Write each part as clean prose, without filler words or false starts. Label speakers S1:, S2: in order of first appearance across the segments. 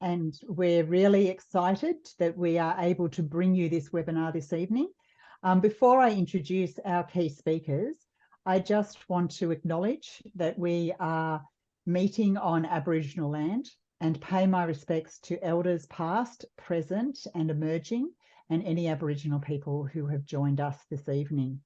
S1: and we're really excited that we are able to bring you this webinar this evening. Before I introduce our key speakers, I just want to acknowledge that we are meeting on Aboriginal land and pay my respects to elders past, present and emerging, and any Aboriginal people who have joined us this evening.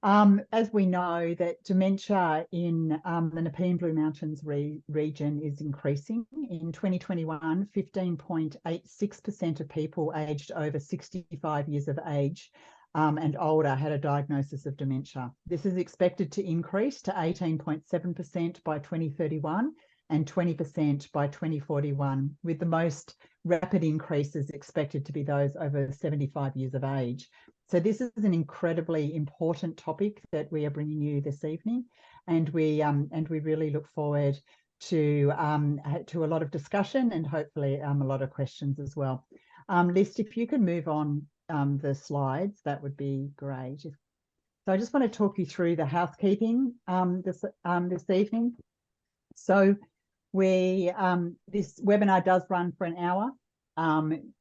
S1: As we know that dementia in the Nepean Blue Mountains region is increasing. In 2021, 15.86% of people aged over 65 years of age and older had a diagnosis of dementia. This is expected to increase to 18.7% by 2031 and 20% by 2041, with the most rapid increases expected to be those over 75 years of age. So this is an incredibly important topic that we are bringing you this evening, and we really look forward to a lot of discussion and hopefully a lot of questions as well. List, if you could move on the slides, that would be great. So I just want to talk you through the housekeeping this evening. So this webinar does run for an hour.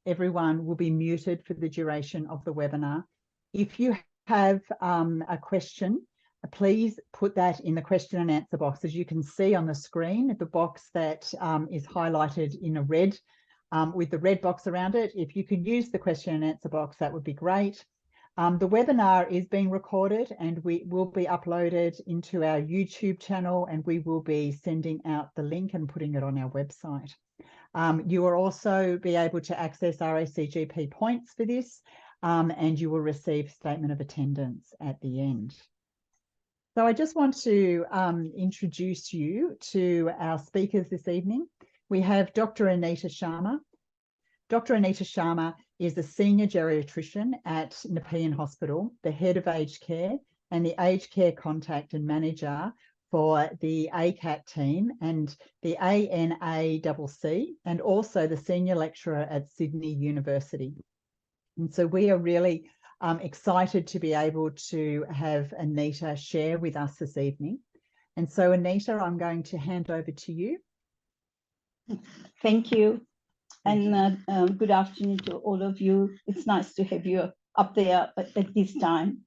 S1: Everyone will be muted for the duration of the webinar. If you have a question, please put that in the question and answer box. As you can see on the screen, the box that is highlighted in a red with the red box around it. If you could use the question and answer box, that would be great. The webinar is being recorded and we will be uploaded into our YouTube channel, and we will be sending out the link and putting it on our website. You will also be able to access RACGP points for this, and you will receive statement of attendance at the end. So I just want to introduce you to our speakers this evening. We have Dr. Anita Sharma. Dr. Anita Sharma is a senior geriatrician at Nepean Hospital, the head of aged care and the aged care contact and manager for the ACAT team and the ANACC, and also the senior lecturer at Sydney University. And so we are really excited to be able to have Anita share with us this evening. And so Anita, I'm going to hand over to you.
S2: Thank you. And good afternoon to all of you. It's nice to have you up there at this time.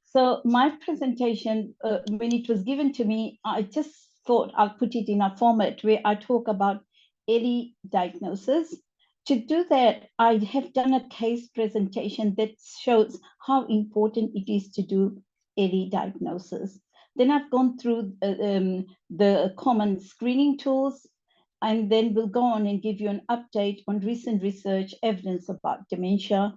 S2: So my presentation, when it was given to me, I just thought I'll put it in a format where I talk about early diagnosis. To do that, I have done a case presentation that shows how important it is to do early diagnosis. Then I've gone through the common screening tools, and then we'll go on and give you an update on recent research evidence about dementia,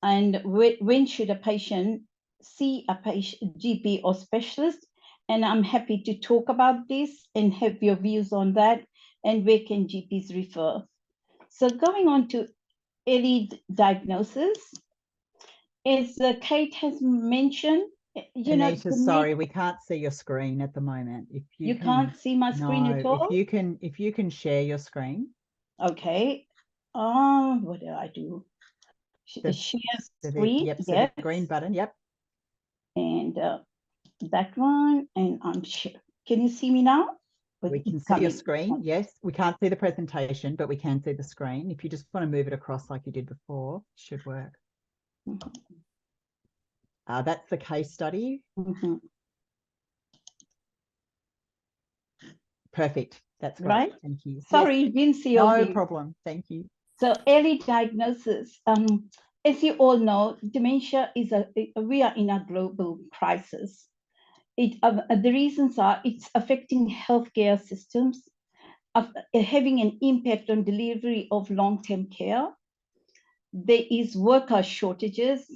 S2: and when should a patient see a patient, GP or specialist. And I'm happy to talk about this and have your views on that, and where can GPs refer. So going on to early diagnosis, as Kate has mentioned,
S1: Anita, sorry, we can't see your screen at the moment. If you
S2: can't see my screen at all?
S1: If you can share your screen.
S2: Okay. What do I do? Share screen.
S1: Yep, so the green button, yep.
S2: And that one, and I'm sure. Can you see me now?
S1: We can see your screen, yes. We can't see the presentation, but we can see the screen. If you just want to move it across like you did before, it should work. That's the case study. Perfect. That's great. Right. Thank you.
S2: Sorry, yes. Didn't see all
S1: No problem. Thank you.
S2: So early diagnosis. As you all know, dementia is we are in a global crisis. The reasons are it's affecting healthcare systems, having an impact on delivery of long-term care. There is worker shortages,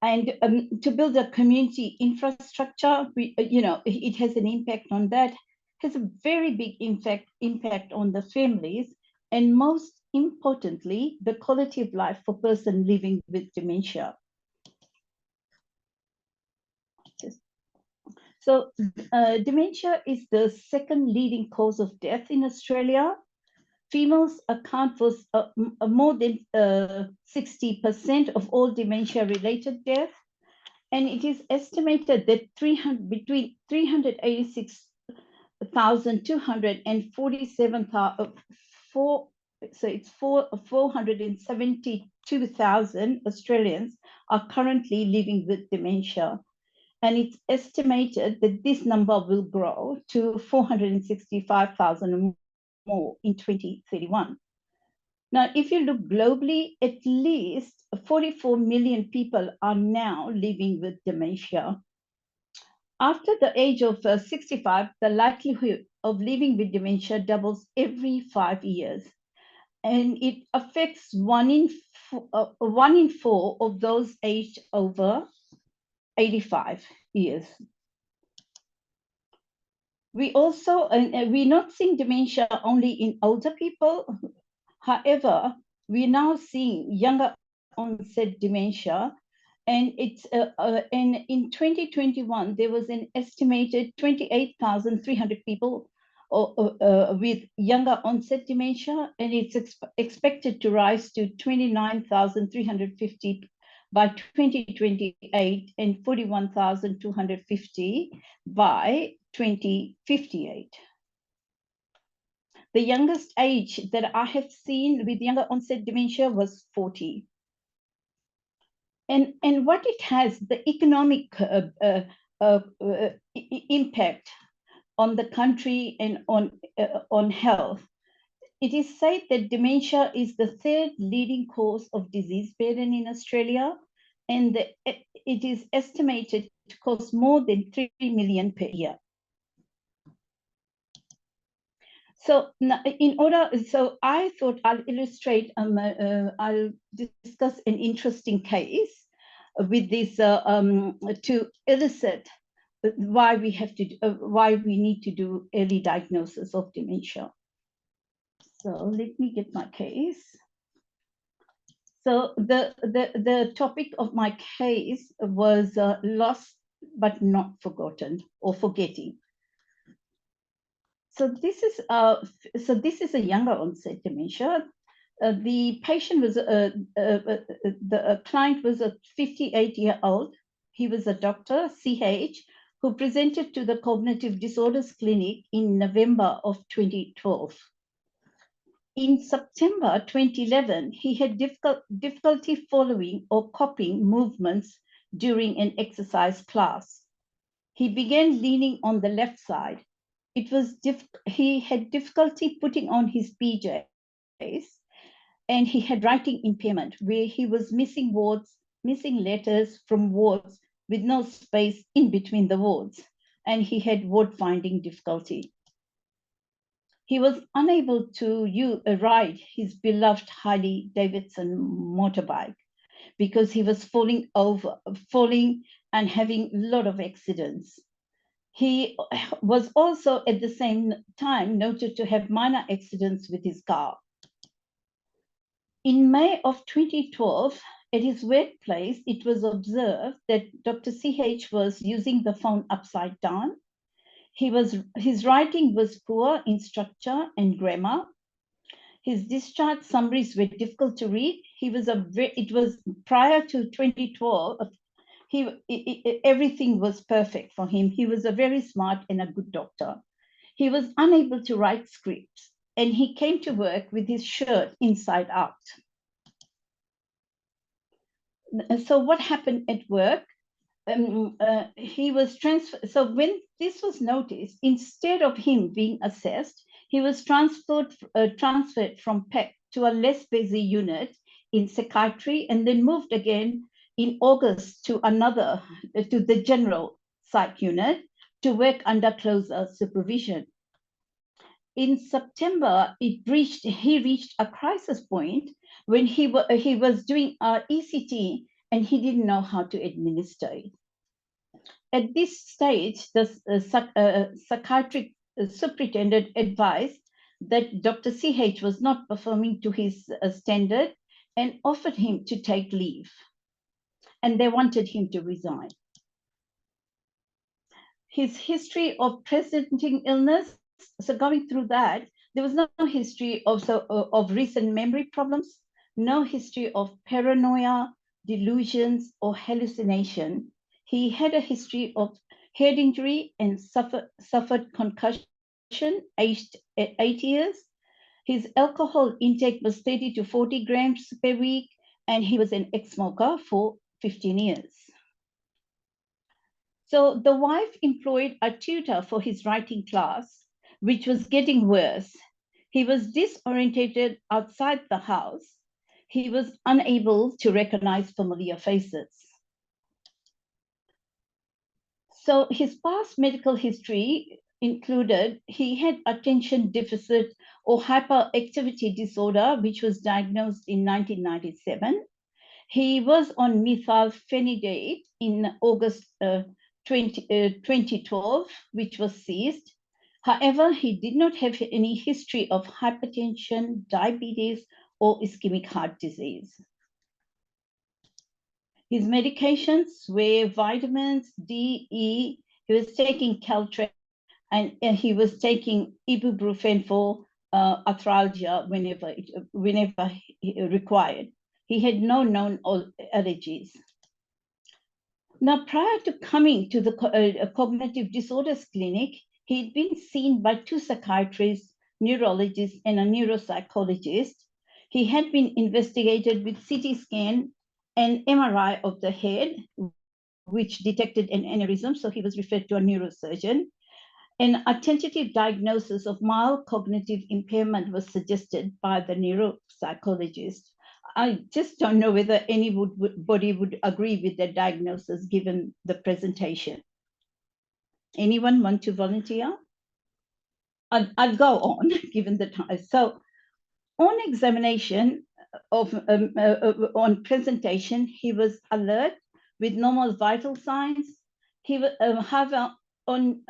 S2: and to build a community infrastructure, it has an impact on that. It has a very big impact on the families, and most importantly, the quality of life for person living with dementia. So dementia is the second leading cause of death in Australia. Females account for more than 60% of all dementia-related death, and it is estimated that between 386,247 so it's 472,000 Australians are currently living with dementia. And it's estimated that this number will grow to 465,000 more in 2031. Now, if you look globally, at least 44 million people are now living with dementia. After the age of 65, the likelihood of living with dementia doubles every 5 years. And it affects one in four of those aged over 85 years. We also, we're not seeing dementia only in older people. However, we're now seeing younger onset dementia. And and in 2021, there was an estimated 28,300 people with younger onset dementia, and it's expected to rise to 29,350 by 2028 and 41,250 by 2058. The youngest age that I have seen with younger onset dementia was 40. And what it has, the economic impact on the country and on health. It is said that dementia is the third leading cause of disease burden in Australia, and it is estimated to cost more than 3 million per year. So I thought I'll illustrate, I'll discuss an interesting case with this to elicit why we have to, why we need to do early diagnosis of dementia. So let me get my case. So the topic of my case was lost but not forgotten, or forgetting. So this is a younger onset dementia. The patient was the client was a 58-year-old. He was a doctor, CH, who presented to the Cognitive Disorders Clinic in November of 2012. In September 2011, he had difficulty following or copying movements during an exercise class. He began leaning on the left side. He had difficulty putting on his PJs, and he had writing impairment where he was missing words, missing letters from words with no space in between the words, and he had word finding difficulty. He was unable to ride his beloved Harley Davidson motorbike because he was falling and having a lot of accidents. He was also at the same time noted to have minor accidents with his car. In May of 2012, at his workplace, it was observed that Dr. CH was using the phone upside down. His writing was poor in structure and grammar. His discharge summaries were difficult to read. It was prior to 2012. Everything was perfect for him. He was a very smart and a good doctor. He was unable to write scripts, and he came to work with his shirt inside out. So what happened at work? He was transferred. So when this was noticed, instead of him being assessed, he was transferred from PEC to a less busy unit in psychiatry, and then moved again in August to the general psych unit to work under closer supervision. In September, he reached a crisis point when he was doing ECT, and he didn't know how to administer it. At this stage, the psychiatric superintendent advised that Dr. CH was not performing to his standard and offered him to take leave. And they wanted him to resign. His history of presenting illness, so going through that, there was no history of recent memory problems, no history of paranoia, delusions, or hallucination. He had a history of head injury and suffered concussion aged at 8 years. His alcohol intake was 30 to 40 grams per week, and he was an ex-smoker for 15 years. So the wife employed a tutor for his writing class, which was getting worse. He was disorientated outside the house. He was unable to recognize familiar faces. So his past medical history included he had attention deficit or hyperactivity disorder, which was diagnosed in 1997. He was on methylphenidate in August 2012, which was ceased. However, he did not have any history of hypertension, diabetes, or ischemic heart disease. His medications were vitamins D, E. He was taking Caltrate, and he was taking ibuprofen for arthralgia whenever required. He had no known allergies. Now, prior to coming to the cognitive disorders clinic, he'd been seen by 2 psychiatrists, neurologists, and a neuropsychologist. He had been investigated with CT scan and MRI of the head, which detected an aneurysm, so he was referred to a neurosurgeon. And a tentative diagnosis of mild cognitive impairment was suggested by the neuropsychologist. I just don't know whether anybody would agree with the diagnosis given the presentation. Anyone want to volunteer? I'll go on, given the time. So on examination on presentation, he was alert with normal vital signs. He was, however, on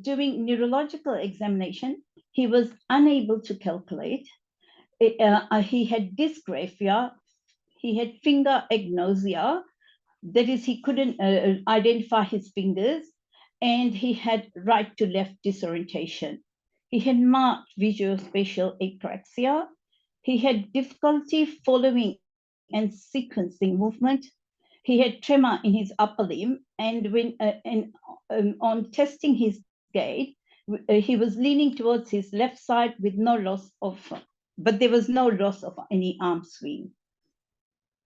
S2: doing neurological examination, he was unable to calculate. He had dysgraphia, he had finger agnosia, that is, he couldn't identify his fingers, and he had right to left disorientation. He had marked visuospatial apraxia. He had difficulty following and sequencing movement. He had tremor in his upper limb, and when on testing his gait, he was leaning towards his left side with no loss of, but there was no loss of any arm swing.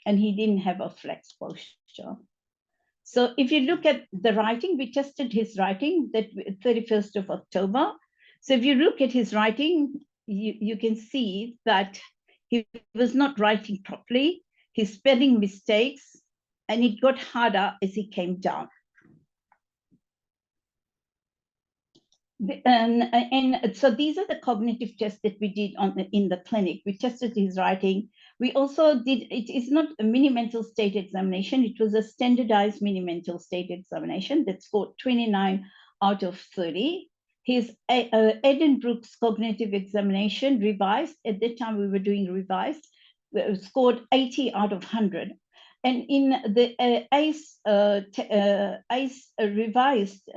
S2: And he didn't have a flex posture. So if you look at the writing, we tested his writing that 31st of October. So if you look at his writing, you can see that he was not writing properly, his spelling mistakes, and it got harder as he came down. And so these are the cognitive tests that we did in the clinic. We tested his writing. We also did, it is not a mini mental state examination, it was a standardized mini mental state examination that scored 29 out of 30. His Edenbrook's cognitive examination revised, at that time we were doing revised, scored 80 out of 100. And in the ACE revised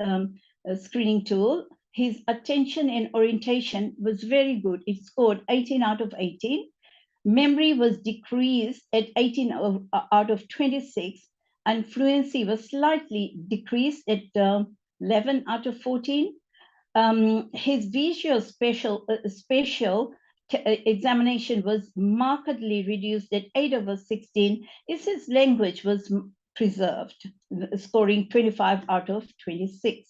S2: screening tool, his attention and orientation was very good. It scored 18 out of 18. Memory was decreased at 18 out of 26, and fluency was slightly decreased at 11 out of 14. His visual spatial examination was markedly reduced at 8 over 16. His language was preserved, scoring 25 out of 26.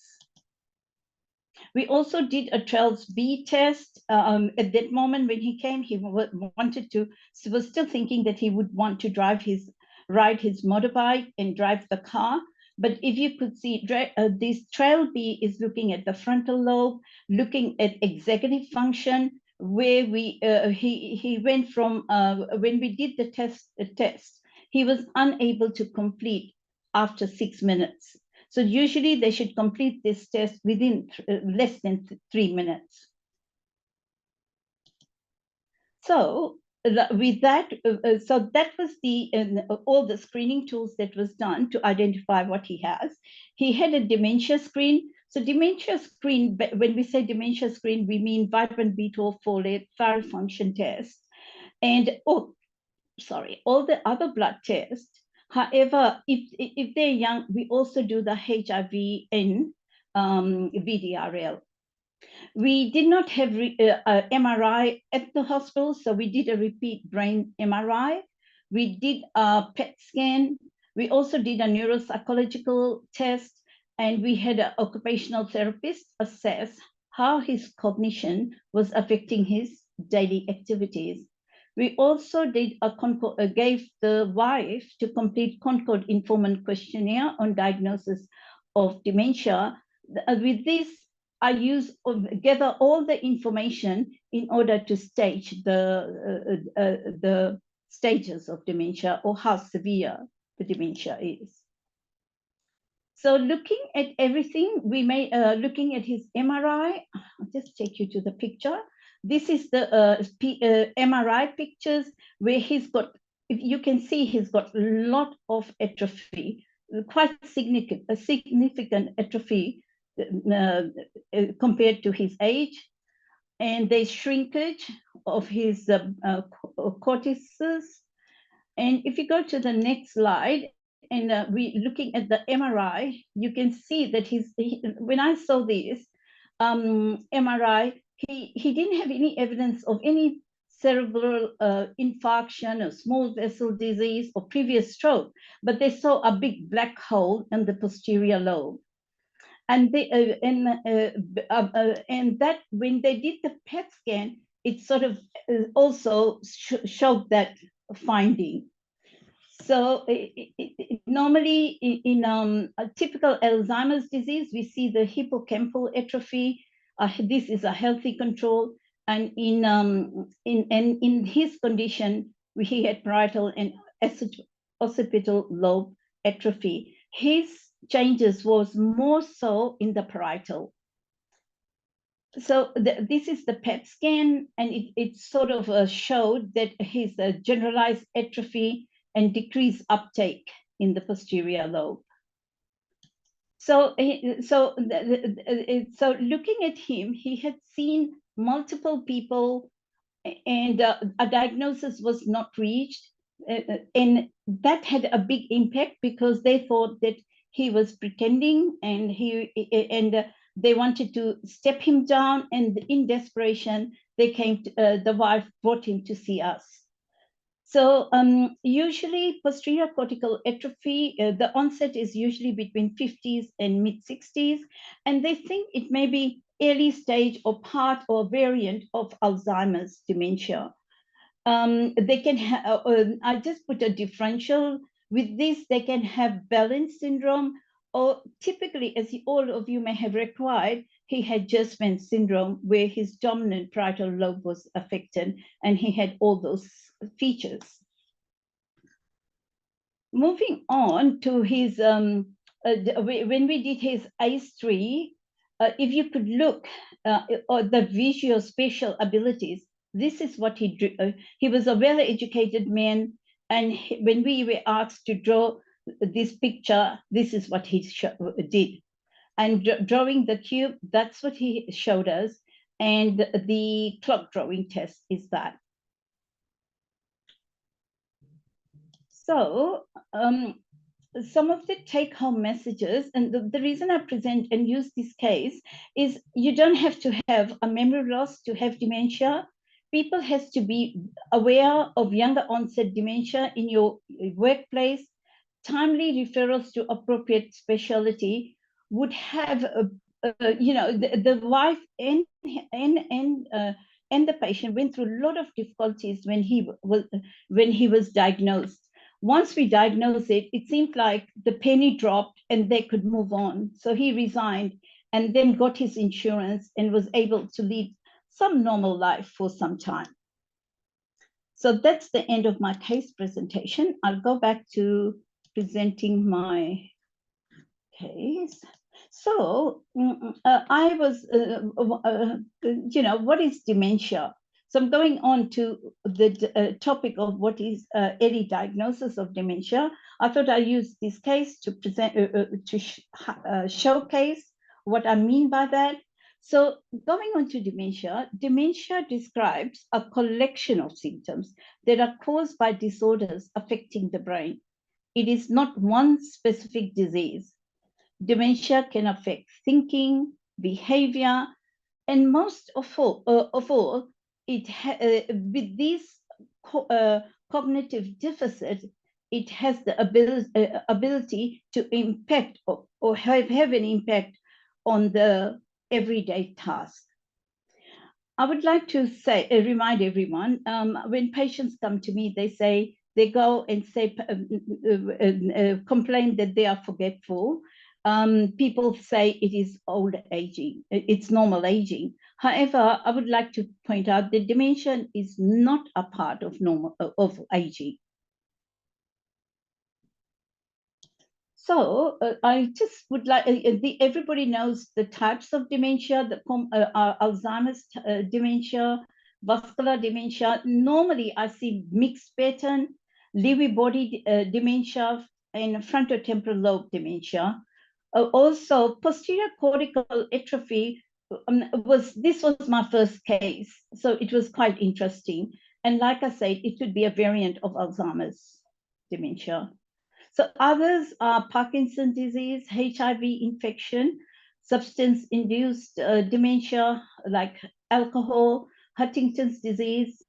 S2: We also did a TRELS B test. At that moment when he came, he was still thinking that he would want to ride his motorbike and drive the car. But if you could see, this TREL B is looking at the frontal lobe, looking at executive function, where he went from, when we did the test, he was unable to complete after 6 minutes. So usually they should complete this test within less than 3 minutes. So with that, so that was all the screening tools that was done to identify what he has. He had a dementia screen. So dementia screen, when we say dementia screen, we mean vitamin B12, folate, thyroid function test, and all the other blood tests. However, if they're young, we also do the HIV and VDRL. We did not have MRI at the hospital, so we did a repeat brain MRI. We did a PET scan. We also did a neuropsychological test, and we had an occupational therapist assess how his cognition was affecting his daily activities. We also did gave the wife to complete Concord Informant Questionnaire on diagnosis of dementia. With this, I gather all the information in order to stage the stages of dementia or how severe the dementia is. So looking at everything, looking at his MRI, I'll just take you to the picture. This is the MRI pictures where he's got, if you can see, he's got a lot of atrophy, quite significant atrophy compared to his age. And there's shrinkage of his cortices. And if you go to the next slide, and we looking at the MRI, you can see that when I saw this MRI, he didn't have any evidence of any cerebral infarction or small vessel disease or previous stroke, but they saw a big black hole in the posterior lobe. And that when they did the PET scan, it sort of also showed that finding. So normally in a typical Alzheimer's disease, we see the hippocampal atrophy. This is a healthy control. And in his condition, he had parietal and occipital lobe atrophy. His changes was more so in the parietal. So this is the PET scan, and it sort of showed that his generalized atrophy and decreased uptake in the posterior lobe. So looking at him, he had seen multiple people, and a diagnosis was not reached, and that had a big impact because they thought that he was pretending, and they wanted to step him down, and in desperation, the wife brought him to see us. So usually posterior cortical atrophy, the onset is usually between 50s and mid-60s, and they think it may be early stage or part or variant of Alzheimer's dementia. They can have, I just put a differential. With this, they can have balance syndrome, or typically, as all of you may have required, he had Gerstmann syndrome, where his dominant parietal lobe was affected, and he had all those features. Moving on to his, when we did his ACE3, if you could look at the visuospatial abilities, this is what he drew. He was a well-educated man, and when we were asked to draw this picture, this is what he did. And drawing the cube, that's what he showed us. And the clock drawing test is that. So some of the take-home messages, and the reason I present and use this case is you don't have to have a memory loss to have dementia. People has to be aware of younger onset dementia in your workplace. Timely referrals to appropriate specialty would have, the wife and the patient went through a lot of difficulties when he was diagnosed. Once we diagnosed it, it seemed like the penny dropped and they could move on. So he resigned and then got his insurance and was able to lead some normal life for some time. So that's the end of my case presentation. I'll go back to presenting my case. So I was, what is dementia? So I'm going on to the topic of what is early diagnosis of dementia. I thought I'd use this case to present, showcase what I mean by that. So going on to dementia, dementia describes a collection of symptoms that are caused by disorders affecting the brain. It is not one specific disease. Dementia can affect thinking, behavior, And most of all, with these cognitive deficit, it has the ability to impact or have an impact on the everyday task. I would like to say, remind everyone, when patients come to me, they go and say, complain that they are forgetful. People say it is old aging, it's normal aging. However, I would like to point out that dementia is not a part of aging. So I just would like, everybody knows the types of dementia, Alzheimer's dementia, vascular dementia. Normally I see mixed pattern, Lewy body dementia, and frontotemporal lobe dementia. Also, posterior cortical atrophy was my first case, so it was quite interesting. And like I said, it could be a variant of Alzheimer's dementia. So others are Parkinson's disease, HIV infection, substance-induced dementia like alcohol, Huntington's disease,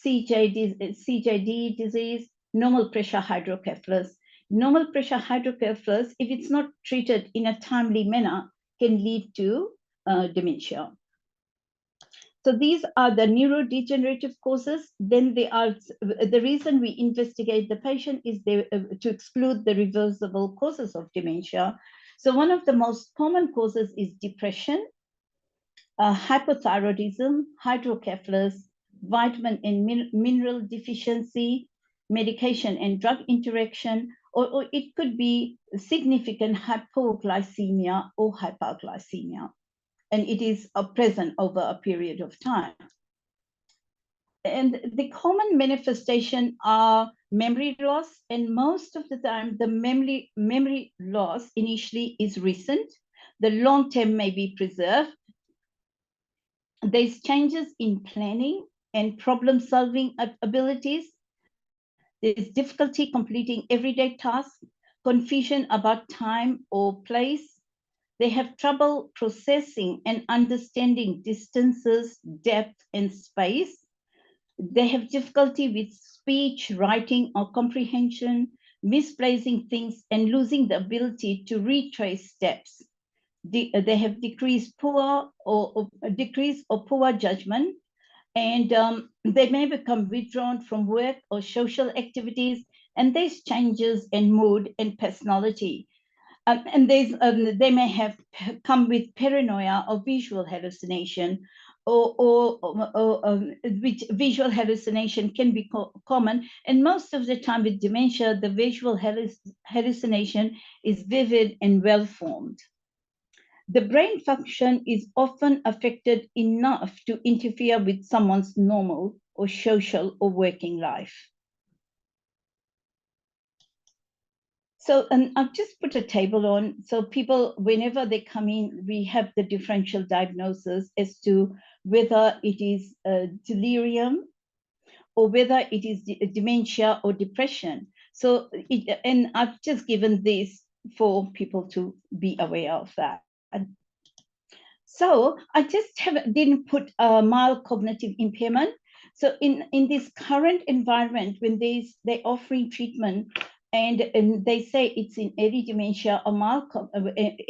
S2: CJD disease, normal pressure hydrocephalus. Normal pressure hydrocephalus, if it's not treated in a timely manner, can lead to dementia. So these are the neurodegenerative causes. Then they are the reason we investigate the patient is to exclude the reversible causes of dementia. So one of the most common causes is depression, hypothyroidism, hydrocephalus, vitamin and mineral deficiency, medication and drug interaction, or it could be significant hypoglycemia or hyperglycemia. And it is present over a period of time. And the common manifestation are memory loss, and most of the time the memory loss initially is recent. The long term may be preserved. There's changes in planning and problem solving abilities. There's difficulty completing everyday tasks, confusion about time or place. They have trouble processing and understanding distances, depth, and space. They have difficulty with speech, writing, or comprehension, misplacing things, and losing the ability to retrace steps. They have decreased or poor judgment, and they may become withdrawn from work or social activities, and there's changes in mood and personality. And they may have come with paranoia or visual hallucination, which visual hallucination can be common. And most of the time with dementia, the visual hallucination is vivid and well-formed. The brain function is often affected enough to interfere with someone's normal or social or working life. So, and I've just put a table on, so people, whenever they come in, we have the differential diagnosis as to whether it is delirium or whether it is dementia or depression. So, and I've just given this for people to be aware of that. So I just didn't put a mild cognitive impairment. So in this current environment, when they're offering treatment and they say it's in early dementia or mild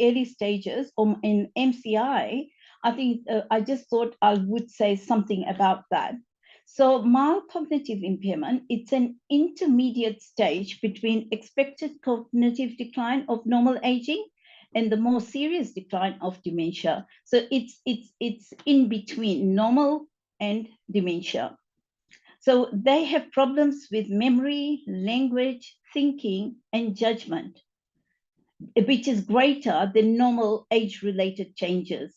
S2: early stages or in MCI, I think I just thought I would say something about that. So mild cognitive impairment, it's an intermediate stage between expected cognitive decline of normal aging and the more serious decline of dementia. So it's in between normal and dementia. So they have problems with memory, language, thinking, and judgment, which is greater than normal age-related changes.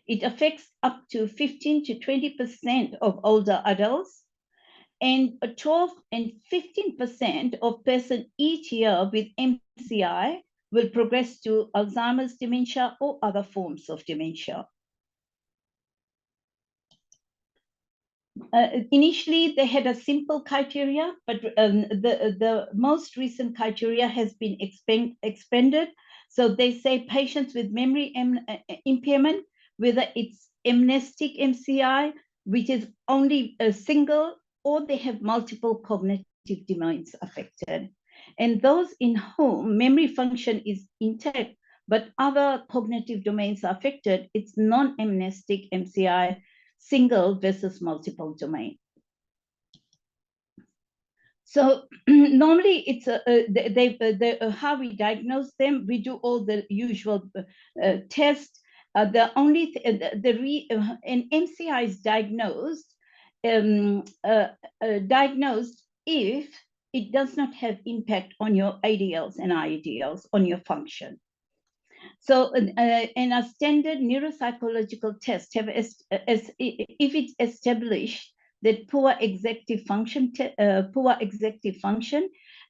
S2: It affects up to 15 to 20% of older adults, and 12 and 15% of persons each year with MCI will progress to Alzheimer's dementia or other forms of dementia. Initially, they had a simple criteria, but the most recent criteria has been expanded. So they say patients with memory impairment whether it's amnestic MCI, which is only a single, or they have multiple cognitive domains affected. And those in whom memory function is intact, but other cognitive domains are affected, it's non-amnestic MCI, single versus multiple domain. So normally it's how we diagnose them. We do all the usual tests. An MCI is diagnosed if it does not have impact on your ADLs and IADLs, on your function. So, and a standard neuropsychological test have if it's established that poor executive function,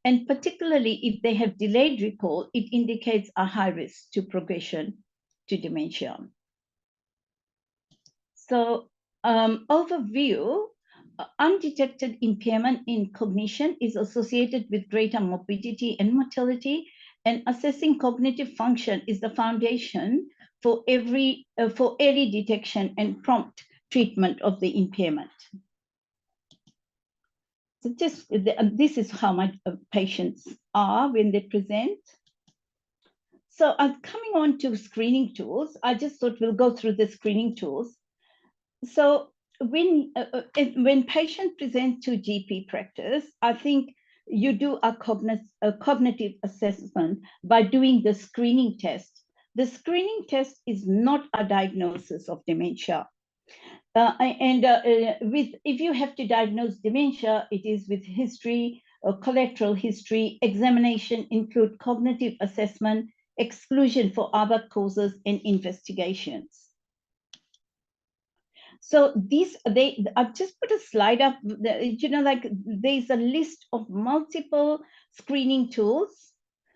S2: and particularly if they have delayed recall, it indicates a high risk to progression to dementia. So, overview. Undetected impairment in cognition is associated with greater morbidity and mortality, and assessing cognitive function is the foundation for early detection and prompt treatment of the impairment. So this is how my patients are when they present. So I'm coming on to screening tools. I just thought we'll go through the screening tools. So when patients present to GP practice, I think you do a cognitive assessment by doing the screening test. The screening test is not a diagnosis of dementia. If you have to diagnose dementia, it is with history, collateral history, examination include cognitive assessment, exclusion for other causes, and investigations. So I've just put a slide up, like there's a list of multiple screening tools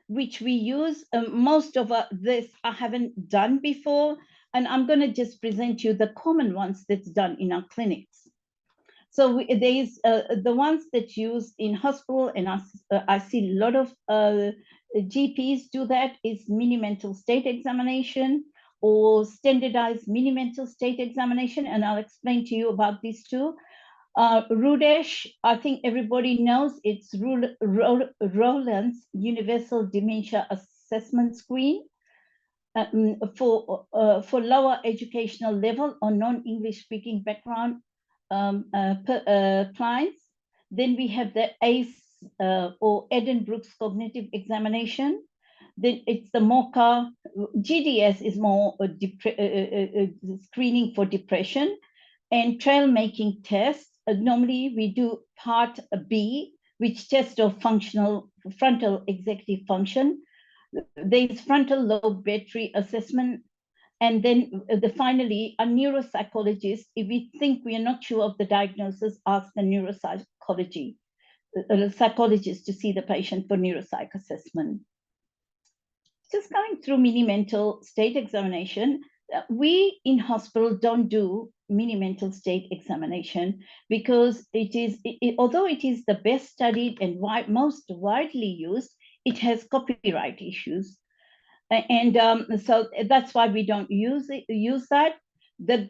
S2: which we use. Most of this I haven't done before, and I'm going to just present you the common ones that's done in our clinics. So there's the ones that's used in hospital, and I see a lot of GPs do that, is mini mental state examination or standardized mini mental state examination, and I'll explain to you about these two. RUDESH, I think everybody knows, it's Rowland's Universal Dementia Assessment Screen for lower educational level or non-English speaking background clients. Then we have the ACE or Eden-Brooks Cognitive Examination. Then it's the MOCA. GDS is more screening for depression, and trail making tests. Normally we do part B, which tests of frontal executive function. There's frontal lobe battery assessment. And then finally, a neuropsychologist, if we think we are not sure of the diagnosis, ask the psychologist to see the patient for neuropsych assessment. Just going through mini mental state examination, we in hospital don't do mini mental state examination because although it is the best studied and most widely used, it has copyright issues. And so that's why we don't use that. The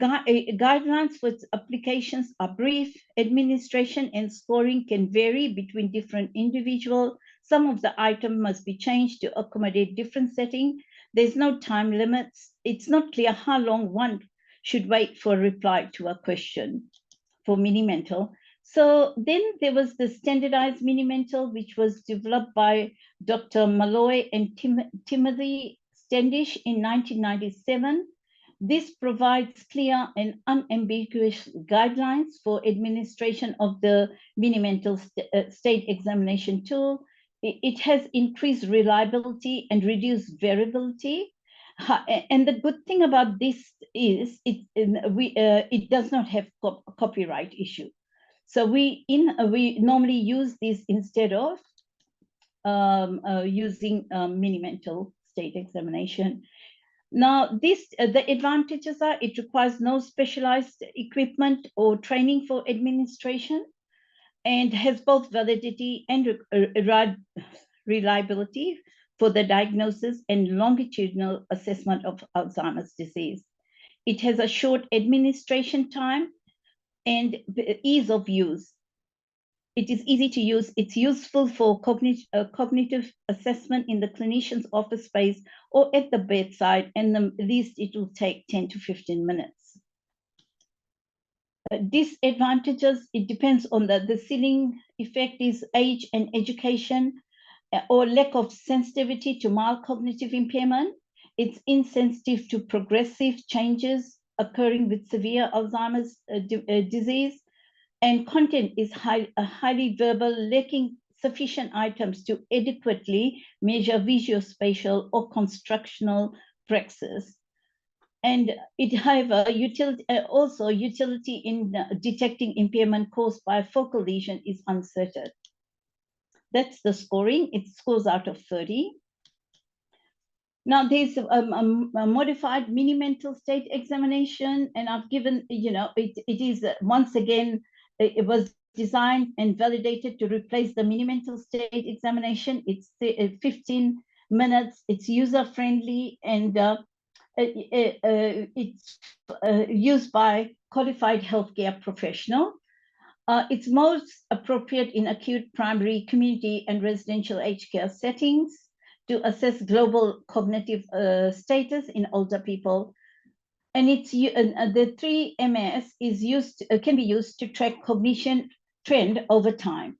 S2: guidelines for applications are brief. Administration and scoring can vary between different individuals. Some of the items must be changed to accommodate different settings. There's no time limits. It's not clear how long one should wait for a reply to a question for mini mental. So then there was the standardized mini mental, which was developed by Dr. Malloy and Timothy Standish in 1997. This provides clear and unambiguous guidelines for administration of the mini mental state examination tool. It has increased reliability and reduced variability. And the good thing about this is it does not have a copyright issue. So we normally use this instead of using mini mental state examination. Now, the advantages are it requires no specialized equipment or training for administration, and has both validity and reliability for the diagnosis and longitudinal assessment of Alzheimer's disease. It has a short administration time and ease of use. It is easy to use. It's useful for cognitive assessment in the clinician's office space or at the bedside, and the least it will take 10 to 15 minutes. Disadvantages, it depends on the ceiling effect is age and education, or lack of sensitivity to mild cognitive impairment. It's insensitive to progressive changes occurring with severe Alzheimer's disease, and content is highly verbal, lacking sufficient items to adequately measure visuospatial or constructional praxis. And it, however, utility in detecting impairment caused by a focal lesion is uncertain. That's the scoring. It scores out of 30. Now there's a modified mini mental state examination, and I've given, it is once again, it was designed and validated to replace the mini mental state examination. It's 15 minutes. It's user friendly, and it's used by qualified healthcare professional. It's most appropriate in acute primary, community, and residential aged care settings to assess global cognitive status in older people. And it's the 3MS is used, can be used to track cognition trend over time.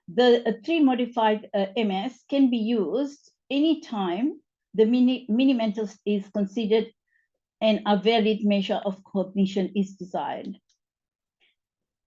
S2: The 3 modified MS can be used anytime the mini mental is considered and a valid measure of cognition is desired.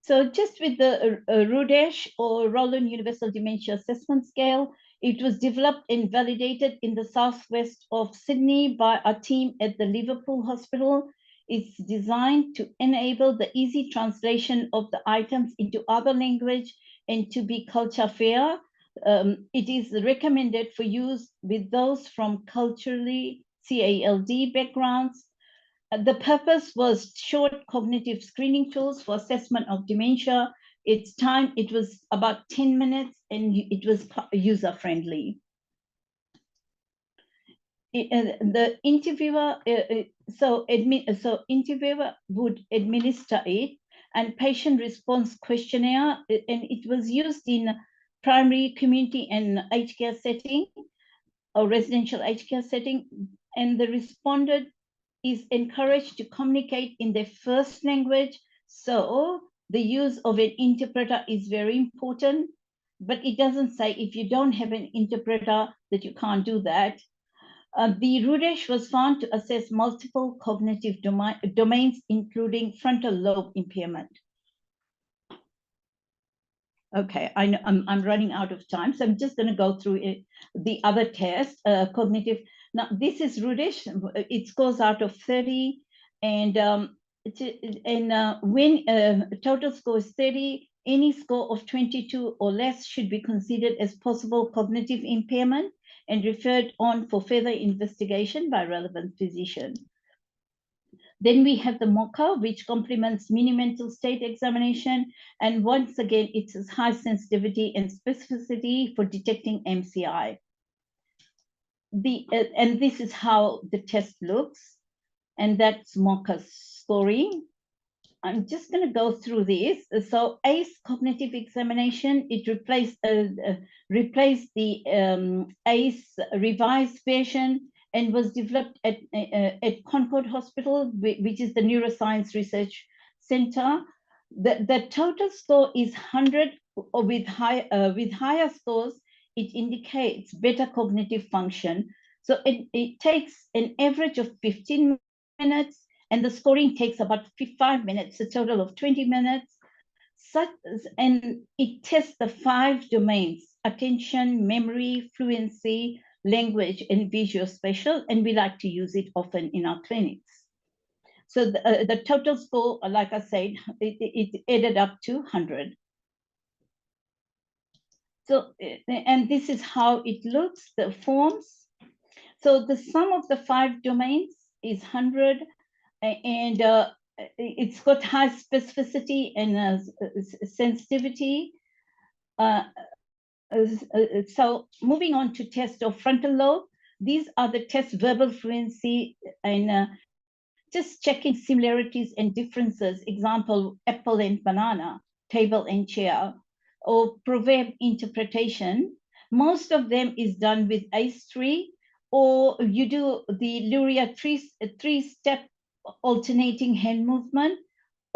S2: So just with the Rudesh or Roland Universal Dementia Assessment Scale, it was developed and validated in the southwest of Sydney by a team at the Liverpool Hospital. It's designed to enable the easy translation of the items into other language and to be culture fair. It is recommended for use with those from culturally CALD backgrounds. The purpose was short cognitive screening tools for assessment of dementia. Its time, it was about 10 minutes, and it was user-friendly. The interviewer, interviewer would administer it, and patient response questionnaire, and it was used in primary, community, and aged care setting, or residential aged care setting, and the respondent is encouraged to communicate in their first language. So the use of an interpreter is very important, but it doesn't say if you don't have an interpreter that you can't do that. The Rudesh was found to assess multiple cognitive domains, including frontal lobe impairment. Okay, I know I'm running out of time, so I'm just going to go through the other test, cognitive. Now, this is Rudesh. It scores out of 30, and when total score is 30, any score of 22 or less should be considered as possible cognitive impairment and referred on for further investigation by relevant physician. Then we have the MOCA, which complements mini mental state examination. And once again, it's high sensitivity and specificity for detecting MCI. And this is how the test looks. And that's MOCA scoring. I'm just going to go through this. So ACE cognitive examination, it replaced the ACE revised version, and was developed at Concord Hospital, which is the Neuroscience Research Center. The total score is 100, or with higher scores, it indicates better cognitive function. So it takes an average of 15 minutes, and the scoring takes about 5 minutes, a total of 20 minutes. And it tests the 5 domains: attention, memory, fluency, language, and visuospatial, and we like to use it often in our clinics. So the total score, like I said, it added up to 100. So, and this is how it looks, the forms. So the sum of the 5 domains is 100, and it's got high specificity and sensitivity. So moving on to test of frontal lobe, these are the test verbal fluency and just checking similarities and differences, example, apple and banana, table and chair, or proverb interpretation. Most of them is done with ACE3, or you do the Luria three-step alternating hand movement,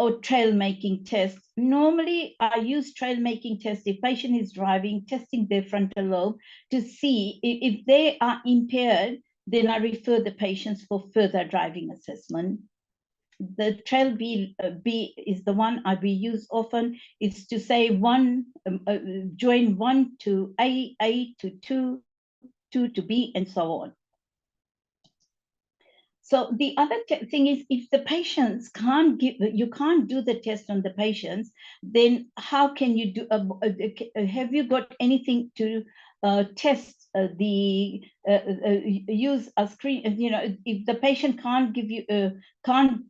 S2: or trail making tests. Normally, I use trail making tests if patient is driving, testing their frontal lobe to see if they are impaired, then I refer the patients for further driving assessment. The trail B is the one we use often. It's to say join 1 to A to 2, 2 to B, and so on. So the other thing is, if the patients you can't do the test on the patients, then how can you do, have you got anything to test use a screen, if the patient can't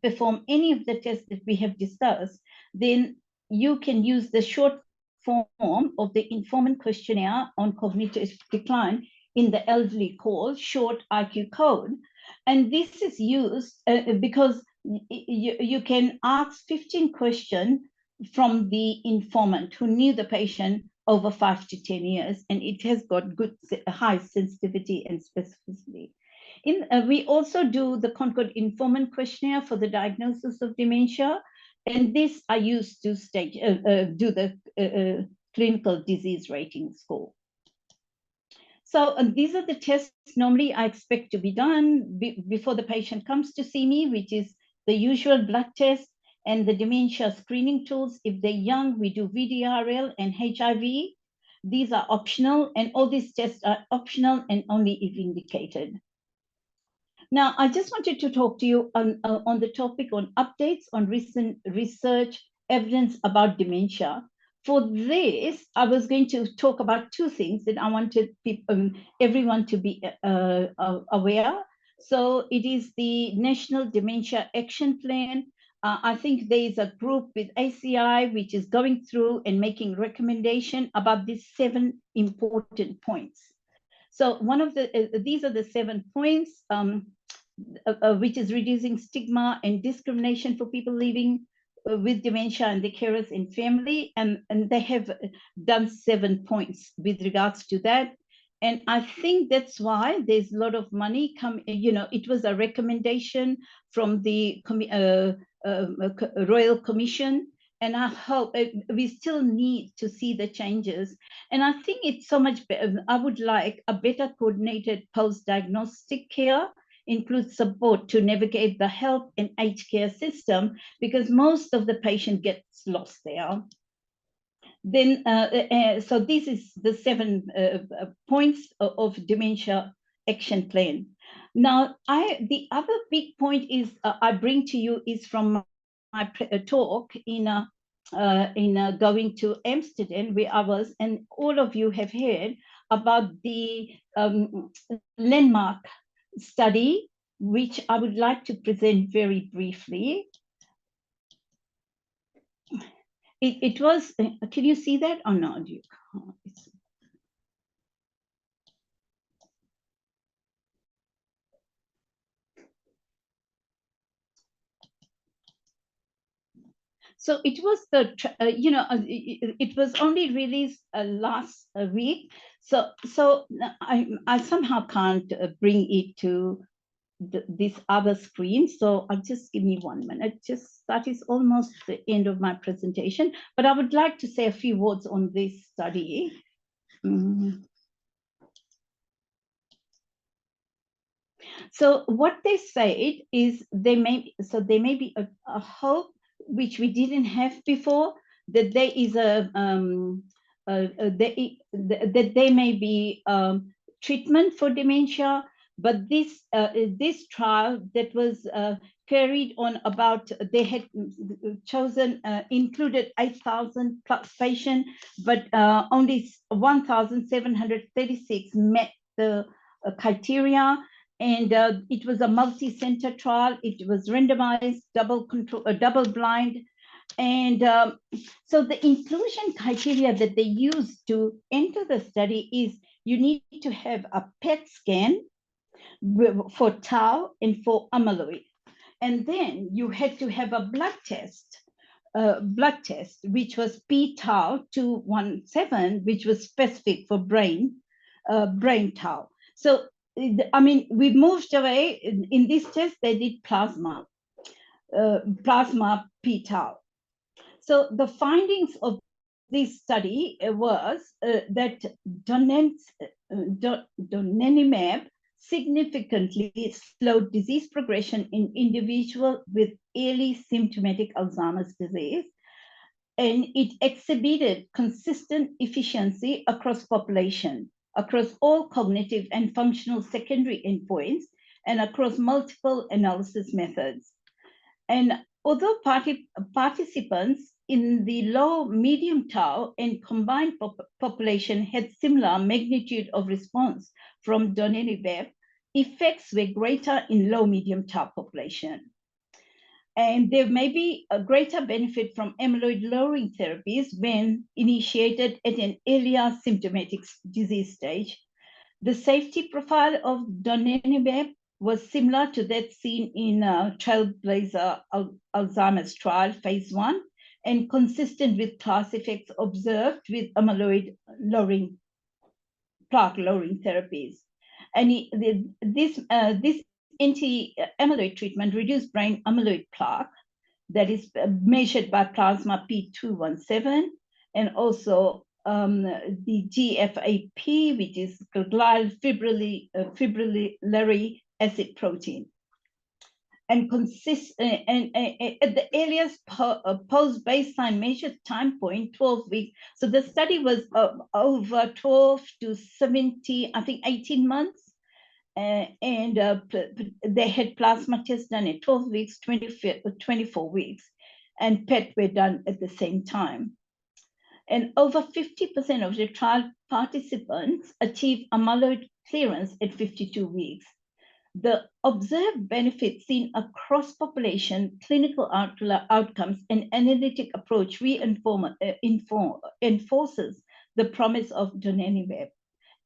S2: perform any of the tests that we have discussed, then you can use the short form of the informant questionnaire on cognitive decline in the elderly called short IQ code. And this is used because you can ask 15 questions from the informant who knew the patient over 5 to 10 years, and it has got good high sensitivity and specificity. We also do the Concord Informant Questionnaire for the diagnosis of dementia, and this I use to do the clinical disease rating score. So these are the tests normally I expect to be done before the patient comes to see me, which is the usual blood test and the dementia screening tools. If they're young, we do VDRL and HIV. These are optional, and all these tests are optional and only if indicated. Now, I just wanted to talk to you on the topic on updates on recent research evidence about dementia. For this, I was going to talk about two things that I wanted everyone to be aware. So it is the National Dementia Action Plan. I think there is a group with ACI which is going through and making recommendation about these 7 important points. So one of these are the 7 points, which is reducing stigma and discrimination for people living with dementia and the carers in family, and they have done 7 points with regards to that. And I think that's why there's a lot of money come. It was a recommendation from the Royal Commission, and I hope we still need to see the changes. And I think it's so much better. I would like a better coordinated post-diagnostic care, includes support to navigate the health and aged care system, because most of the patient gets lost there. Then, so this is the 7 points of dementia action plan. Now, the other big point is I bring to you is from my talk in going to Amsterdam, where I was, and all of you have heard about the landmark study, which I would like to present very briefly. It was, can you see that or not? You can't. So it was it was only released last week. So I somehow can't bring it to this other screen. So just give me 1 minute. That is almost the end of my presentation, but I would like to say a few words on this study. So what they said is there may be a hope which we didn't have before, that there is that there may be treatment for dementia. But this trial that was carried on about, they had chosen, included 8,000 plus patients, but only 1,736 met the criteria. And it was a multi-center trial. It was randomized, double blind. And so the inclusion criteria that they used to enter the study is you need to have a PET scan for tau and for amyloid. And then you had to have a blood test, which was p-tau 217, which was specific for brain tau. So, I mean, we moved away. In this test, they did plasma p-tau. So the findings of this study was that donanemab significantly slowed disease progression in individuals with early symptomatic Alzheimer's disease, and it exhibited consistent efficiency across population, across all cognitive and functional secondary endpoints, and across multiple analysis methods. And although participants in the low, medium tau and combined population had similar magnitude of response from donanemab, effects were greater in low, medium tau population. And there may be a greater benefit from amyloid-lowering therapies when initiated at an earlier symptomatic disease stage. The safety profile of donanemab was similar to that seen in Trailblazer Alzheimer's trial, phase 1, and consistent with class effects observed with amyloid-lowering, plaque-lowering therapies. And this anti-amyloid treatment reduced brain amyloid plaque that is measured by plasma p217, and also the GFAP, which is glial fibrillary acid protein, and at the earliest post-baseline measured time point, 12 weeks. So the study was over 12 to 70, I think 18 months. And they had plasma tests done at 12 weeks, 24 weeks, and PET were done at the same time. And over 50% of the trial participants achieved amyloid clearance at 52 weeks. The observed benefits seen across population, clinical outcomes, and analytic approach enforces the promise of donanemab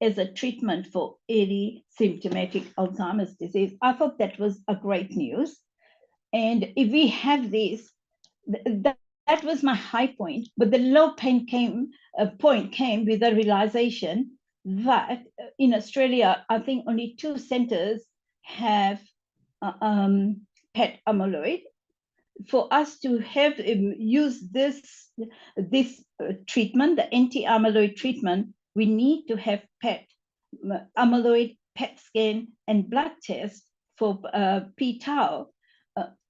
S2: as a treatment for early symptomatic Alzheimer's disease. I thought that was a great news. And if we have this, that was my high point, but the low point came with the realization that in Australia, I think only 2 centers have PET amyloid. For us to have used this treatment, the anti-amyloid treatment, we need to have PET, amyloid, PET scan, and blood test for p-tau.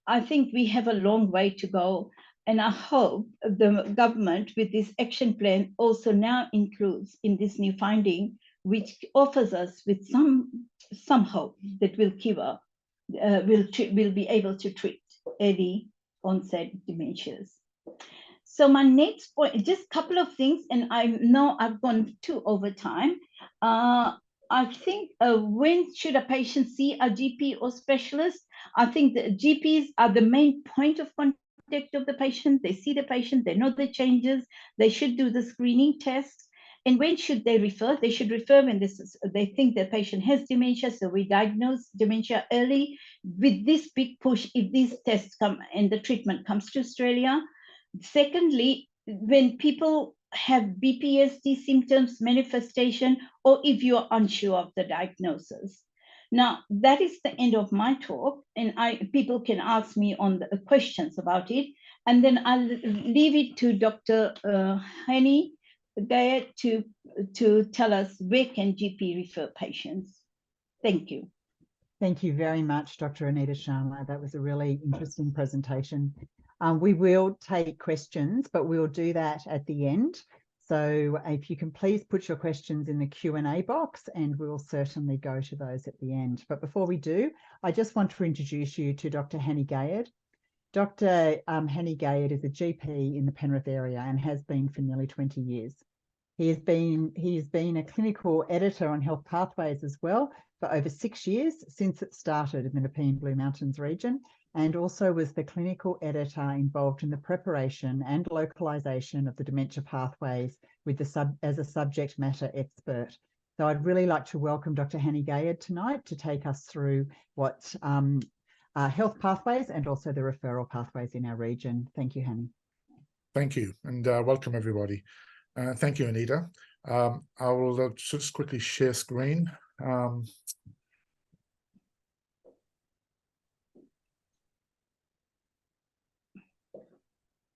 S2: I think we have a long way to go. And I hope the government with this action plan also now includes in this new finding, which offers us with some hope that we'll be able to treat early onset dementias. So my next point, just a couple of things, and I know I've gone too over time. I think when should a patient see a GP or specialist? I think the GPs are the main point of contact of the patient. They see the patient, they know the changes, they should do the screening tests. And when should they refer? They should refer when they think the patient has dementia, so we diagnose dementia early. With this big push, if these tests come and the treatment comes to Australia. Secondly, when people have BPSD symptoms, manifestation, or if you're unsure of the diagnosis. Now, that is the end of my talk, and people can ask me on the questions about it, and then I'll leave it to Dr. Hani Gayed to tell us where can GP refer patients. Thank you.
S1: Thank you very much, Dr. Anita Sharma. That was a really interesting presentation. We will take questions, but we'll do that at the end. So if you can please put your questions in the Q&A box, and we'll certainly go to those at the end. But before we do, I just want to introduce you to Dr. Hani Gayed. Dr. Hani Gayed is a GP in the Penrith area and has been for nearly 20 years. He has been a clinical editor on Health Pathways as well for over 6 years since it started in the Nepean Blue Mountains region, and also was the clinical editor involved in the preparation and localisation of the dementia pathways as a subject matter expert. So I'd really like to welcome Dr. Hani Gayed tonight to take us through what health pathways and also the referral pathways in our region. Thank you, Hani.
S3: Thank you, and welcome everybody. Thank you, Anita. I will just quickly share screen.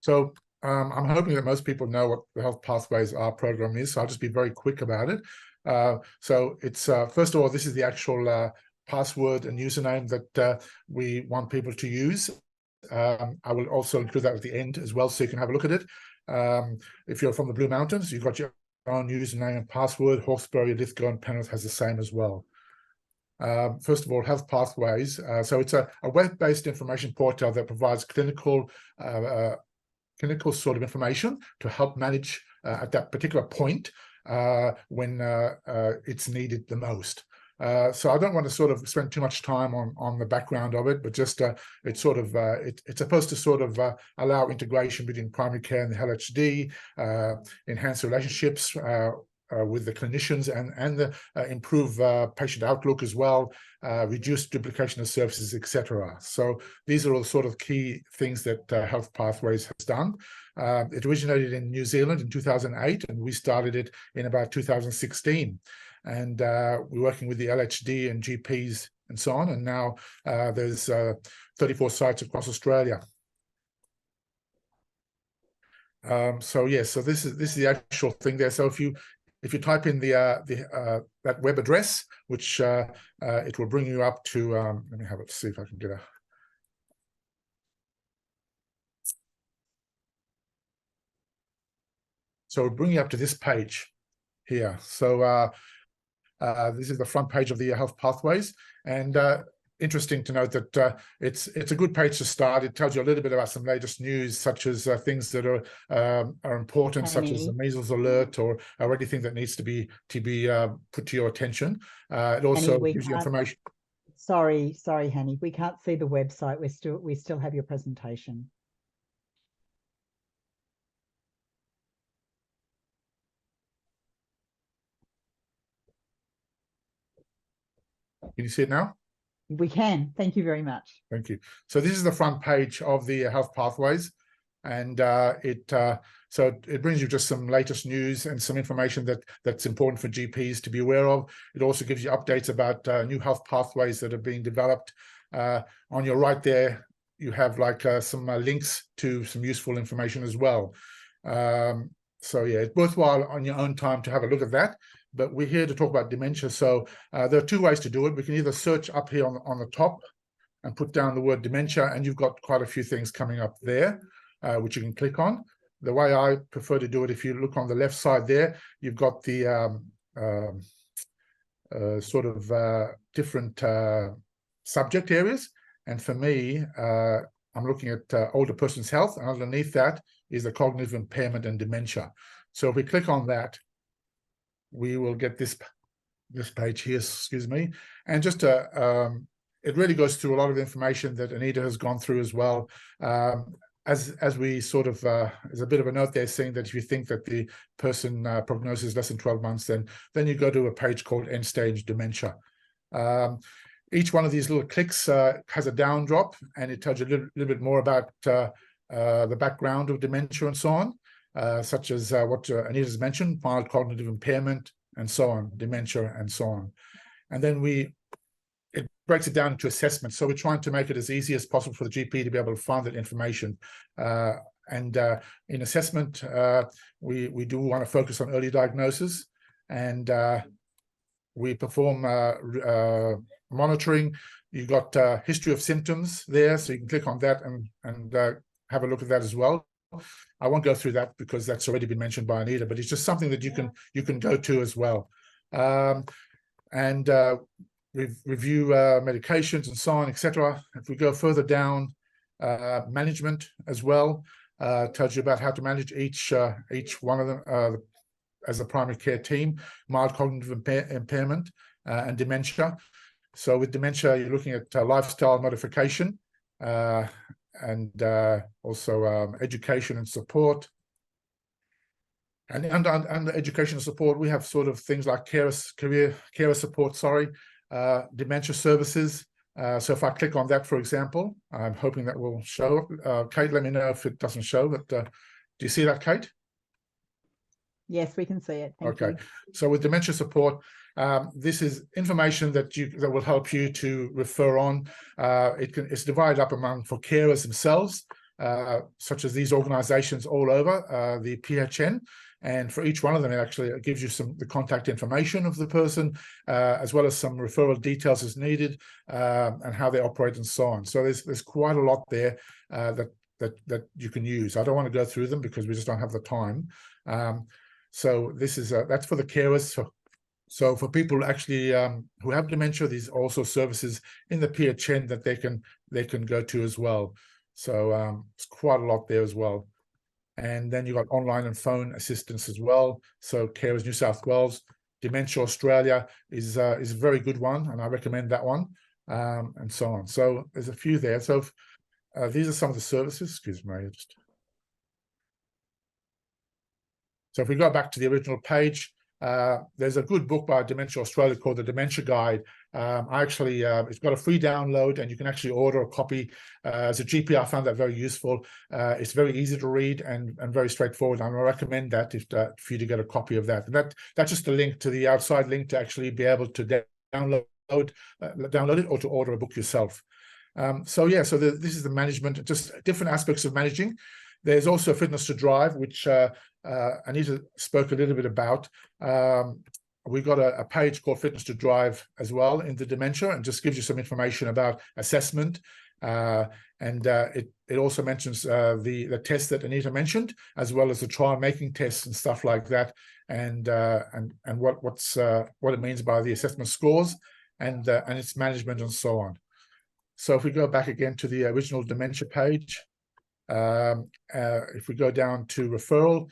S3: So I'm hoping that most people know what the Health Pathways R program is, so I'll just be very quick about it. So it's, first of all, this is the actual password and username that we want people to use. I will also include that at the end as well, so you can have a look at it. If you're from the Blue Mountains, you've got your own username and password. Hawkesbury, Lithgow and Penrith has the same as well. First of all, Health Pathways. So it's a web-based information portal that provides clinical sort of information to help manage at that particular point when it's needed the most. So I don't want to sort of spend too much time on the background of it, but just it's sort of it's supposed to sort of allow integration between primary care and the LHD, enhance relationships with the clinicians and the improve patient outlook as well, reduce duplication of services, etc. So these are all sort of key things that Health Pathways has done. It originated in New Zealand in 2008, and we started it in about 2016. And we're working with the LHD and GPs and so on. And now there's 34 sites across Australia. So yes, so this is the actual thing there. So if you type in that web address, which it will bring you up to, let me have it, see if I can get a. So it'll bring you up to this page here. So this is the front page of the Health Pathways, and interesting to note that it's a good page to start. It tells you a little bit about some latest news, such as things that are important, such as the measles alert or anything that needs to be put to your attention. It also gives you information.
S1: Sorry, Hani, we can't see the website. We still have your presentation.
S3: Can you see it now?
S1: We can. Thank you very much.
S3: Thank you. So this is the front page of the Health Pathways, and so it brings you just some latest news and some information that's important for GPs to be aware of. It also gives you updates about new health pathways that are being developed. On your right there, you have like some links to some useful information as well. So yeah, it's worthwhile on your own time to have a look at that. But we're here to talk about dementia. So there are two ways to do it. We can either search up here on the top and put down the word dementia, and you've got quite a few things coming up there, which you can click on. The way I prefer to do it, if you look on the left side there, you've got the sort of different subject areas. And for me, I'm looking at older person's health, and underneath that is the cognitive impairment and dementia. So if we click on that, we will get this page here, excuse me. And just it really goes through a lot of information that Anita has gone through as well. As we sort of, there's a bit of a note there saying that if you think that the person prognosis is less than 12 months, then you go to a page called end stage dementia. Each one of these little clicks has a down drop, and it tells you a little bit more about the background of dementia and so on, such as what Anita's mentioned, mild cognitive impairment and so on, dementia and so on. And then it breaks it down into assessments. So we're trying to make it as easy as possible for the GP to be able to find that information. And in assessment, we do want to focus on early diagnosis, and we perform monitoring. You've got history of symptoms there, so you can click on that and have a look at that as well. I won't go through that because that's already been mentioned by Anita, but it's just something that you can go to as well. And review medications and so on, etc. If we go further down, management as well, tells you about how to manage each one of them as a primary care team, mild cognitive impairment and dementia. So with dementia, you're looking at lifestyle modification and also education and support. And under education and support, we have sort of things like carer support, dementia services, So if I click on that, for example, I'm hoping that will show. Kate, let me know if it doesn't show. But do you see that, Kate?
S1: Yes, we can see it. Thank you.
S3: So with dementia support, this is information that will help you to refer on. It's divided up for carers themselves, such as these organizations all over the PHN. And for each one of them, it actually gives you the contact information of the person, as well as some referral details as needed, and how they operate and so on. So there's quite a lot there that you can use. I don't want to go through them because we just don't have the time. So this is that's for the carers. So for people actually who have dementia, these are also services in the PHN that they can go to as well. So it's quite a lot there as well. And then you've got online and phone assistance as well. So Carers New South Wales, Dementia Australia is a very good one, and I recommend that one, and so on. So there's a few there. So these are some of the services. Excuse me, So if we go back to the original page, there's a good book by Dementia Australia called The Dementia Guide. It's got a free download, and you can actually order a copy. As a GP, I found that very useful. It's very easy to read and very straightforward. I recommend that for you to get a copy of that. And that's just a link to the outside link to actually be able to download it or to order a book yourself. So this is the management, just different aspects of managing. There's also Fitness to Drive, which Anita spoke a little bit about. We've got a page called Fitness to Drive as well in the dementia, and just gives you some information about assessment. It also mentions the test that Anita mentioned, as well as the trial making tests and stuff like that, and what it means by the assessment scores and its management and so on. So if we go back again to the original dementia page, if we go down to referral,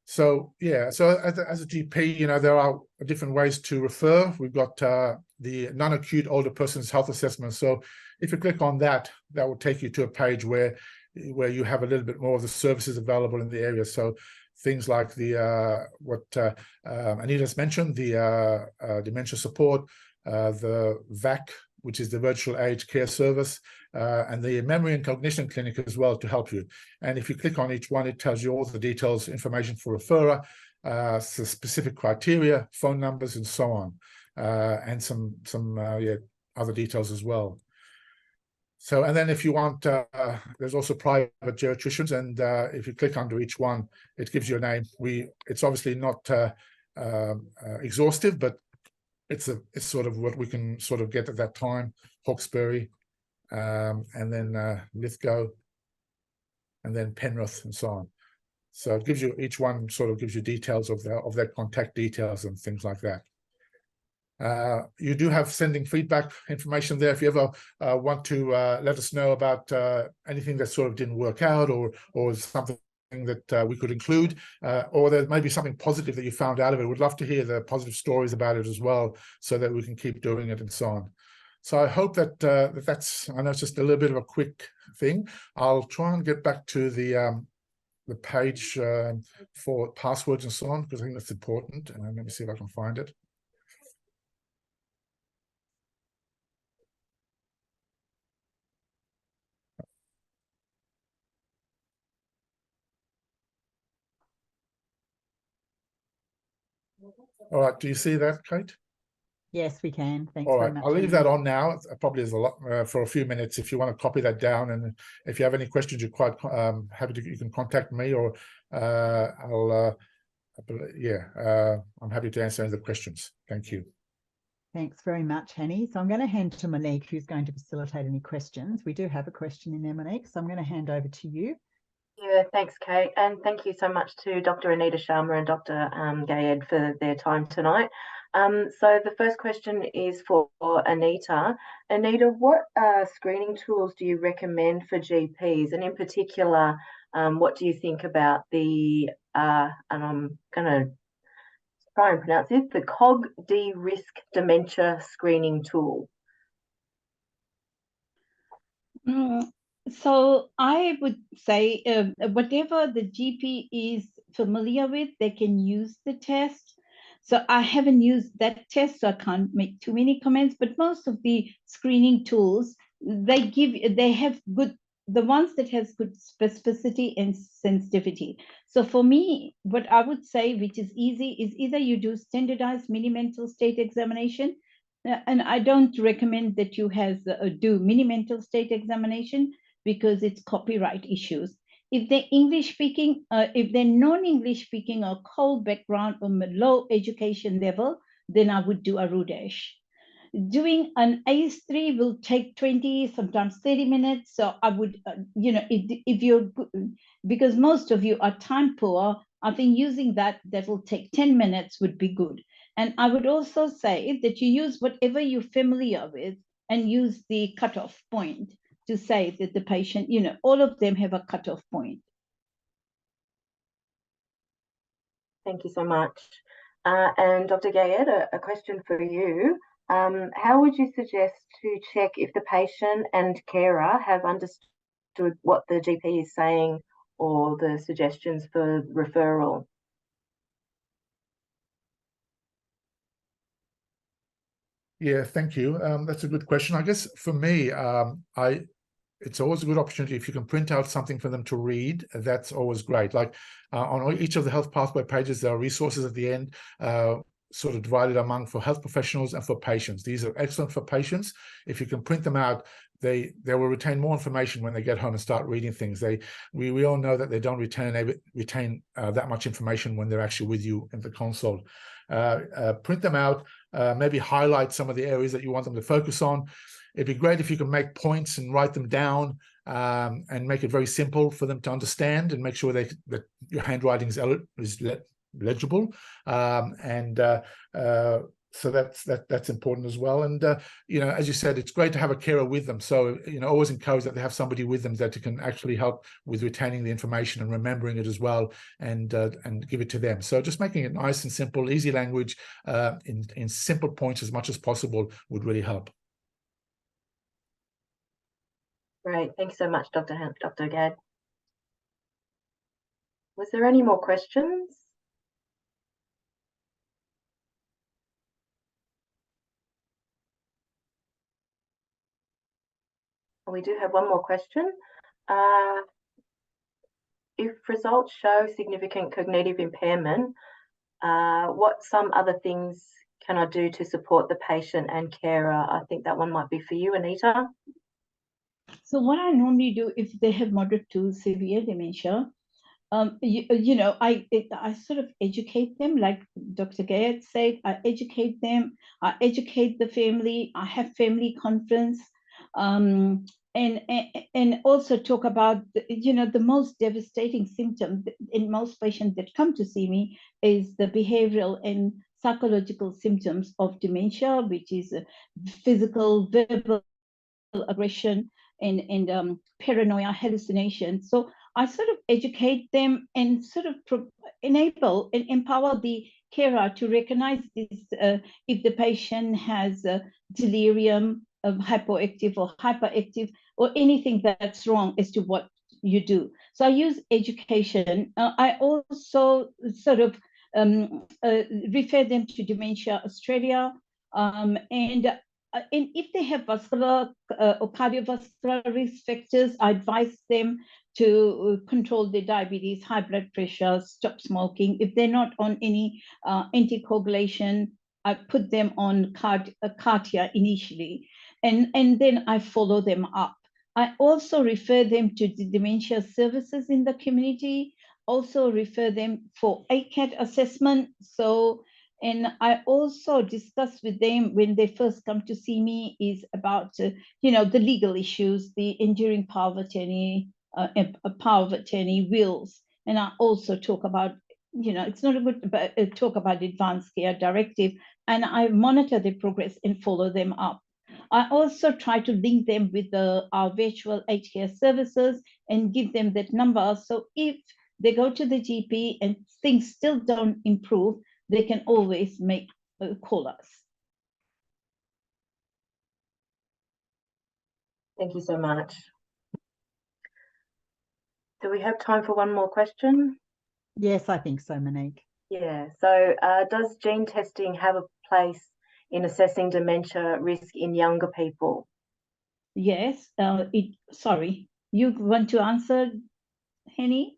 S3: so as a GP, there are different ways to refer. We've got the non-acute older person's health assessment. So if you click on that, that will take you to a page where you have a little bit more of the services available in the area. So things like the what Anita's mentioned, the dementia support, the VAC, which is the virtual aged care service, and the memory and cognition clinic as well to help you. And if you click on each one, it tells you all the details, information for referrer, specific criteria, phone numbers, and so on, and some other details as well. So, and then if you want, there's also private geriatricians, and if you click under each one, it gives you a name. It's obviously not exhaustive, but it's sort of what we can sort of get at that time. Hawkesbury, and then Lithgow, and then Penrith, and so on. So it gives you, each one sort of gives you details of their contact details and things like that. You do have sending feedback information there if you ever want to let us know about anything that sort of didn't work out, or something that we could include, or there may be something positive that you found out of it. We'd love to hear the positive stories about it as well, so that we can keep doing it and so on. So I hope that that's, I know it's just a little bit of a quick thing. I'll try and get back to the page for passwords and so on, because I think that's important. And let me see if I can find it. All right, do you see that, Kate?
S1: Yes, we can. Thanks
S3: All
S1: very
S3: right,
S1: much.
S3: I'll leave
S1: Henry.
S3: that on now. It probably is a lot for a few minutes if you want to copy that down. And if you have any questions, you're quite happy to, you can contact me, or I'm happy to answer any of the questions. Thank you.
S1: Thanks very much, Henny. So I'm going to hand to Monique, who's going to facilitate any questions. We do have a question in there, Monique, so I'm going to hand over to you.
S4: Yeah, thanks, Kate. And thank you so much to Dr. Anita Sharma and Dr. Gayed for their time tonight. So the first question is for Anita. Anita, what screening tools do you recommend for GPs? And in particular, what do you think about the, and I'm going to try and pronounce it, the COG-D-Risk Dementia Screening Tool?
S2: So I would say whatever the GP is familiar with, they can use the test. So I haven't used that test, so I can't make too many comments, but most of the screening tools, they have good, the ones that has good specificity and sensitivity. So for me, what I would say, which is easy, is either you do standardized mini mental state examination, and I don't recommend that you do mini mental state examination because it's copyright issues. If they're English speaking, if they're non-English speaking or cold background or low education level, then I would do a Rudesh. Doing an ACE3 will take 20, sometimes 30 minutes. So I would, if you're, because most of you are time poor, I think using that will take 10 minutes would be good. And I would also say that you use whatever you're familiar with and use the cutoff point to say that the patient, all of them have a cutoff point.
S4: Thank you so much. And Dr. Gayed, a question for you. How would you suggest to check if the patient and carer have understood what the GP is saying or the suggestions for referral?
S3: Yeah, thank you. That's a good question. I guess for me, it's always a good opportunity if you can print out something for them to read. That's always great. Like on each of the health pathway pages, there are resources at the end, sort of divided among for health professionals and for patients. These are excellent for patients. If you can print them out, they will retain more information when they get home and start reading things. We all know that they don't retain that much information when they're actually with you in the consult. Print them out, maybe highlight some of the areas that you want them to focus on. It'd be great if you can make points and write them down, and make it very simple for them to understand, and make sure that your handwriting is legible. So that's important as well. And as you said, it's great to have a carer with them. So always encourage that they have somebody with them that can actually help with retaining the information and remembering it as well, and give it to them. So just making it nice and simple, easy language, in simple points as much as possible would really help.
S4: Great, thank you so much, Dr. Gad. Was there any more questions? We do have one more question. If results show significant cognitive impairment, what some other things can I do to support the patient and carer? I think that one might be for you, Anita.
S2: So what I normally do if they have moderate to severe dementia, I sort of educate them, like Dr. Gayed said. I educate them. I educate the family. I have family conference, and also talk about the most devastating symptom in most patients that come to see me is the behavioral and psychological symptoms of dementia, which is physical, verbal aggression, and paranoia, hallucination. So I sort of educate them and sort of enable and empower the carer to recognize this, if the patient has delirium, hypoactive or hyperactive, or anything that's wrong as to what you do. So I use education. I also sort of refer them to Dementia Australia, and if they have vascular or cardiovascular risk factors, I advise them to control their diabetes, high blood pressure, stop smoking. If they're not on any anticoagulation, I put them on Cartia initially, and then I follow them up. I also refer them to the dementia services in the community, also refer them for ACAT assessment. And I also discuss with them when they first come to see me is about, the legal issues, the enduring power of attorney, wills. And I also talk about, it's not a good talk about advanced care directive, and I monitor their progress and follow them up. I also try to link them with our virtual aged care services and give them that number. So if they go to the GP and things still don't improve, they can always call us.
S4: Thank you so much. Do we have time for one more question?
S1: Yes, I think so, Monique.
S4: Yeah, so does gene testing have a place in assessing dementia risk in younger people?
S2: Yes, sorry, you want to answer, Henny?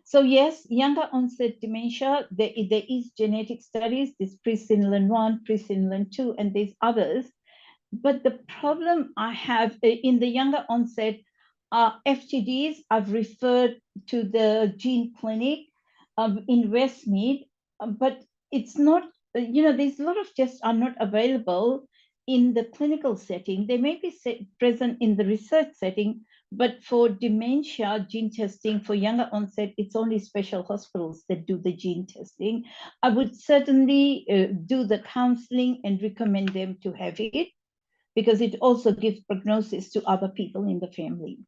S2: So yes, younger onset dementia, there is genetic studies, this presenilin 1, presenilin 2, and there's others. But the problem I have in the younger onset FTDs, I've referred to the gene clinic in Westmead, but it's not, there's a lot of tests are not available in the clinical setting. They may be present in the research setting, but for dementia gene testing for younger onset, it's only special hospitals that do the gene testing. I would certainly do the counseling and recommend them to have it, because it also gives prognosis to other people in the family.